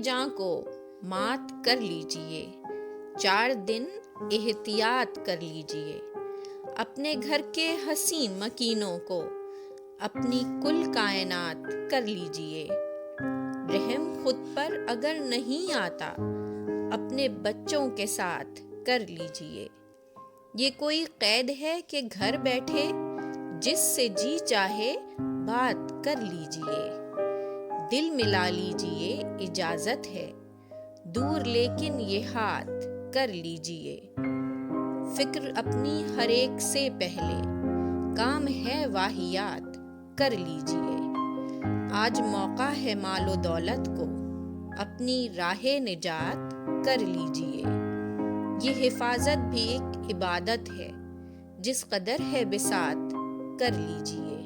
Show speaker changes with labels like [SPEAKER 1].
[SPEAKER 1] जान को मात कर लीजिए, 4 दिन एहतियात कर लीजिए। अपने घर के हसीन मकीनों को अपनी कुल कायनात कर लीजिए। रहम खुद पर अगर नहीं आता, अपने बच्चों के साथ कर लीजिए। ये कोई कैद है कि घर बैठे जिससे जी चाहे बात कर लीजिए। दिल मिला लीजिए, इजाजत है दूर लेकिन ये हाथ कर लीजिए। फिक्र अपनी हर एक से पहले, काम है वाहियात कर लीजिए। आज मौका है मालो दौलत को अपनी राहे निजात कर लीजिए। ये हिफाजत भी एक इबादत है, जिस कदर है बिसात कर लीजिए।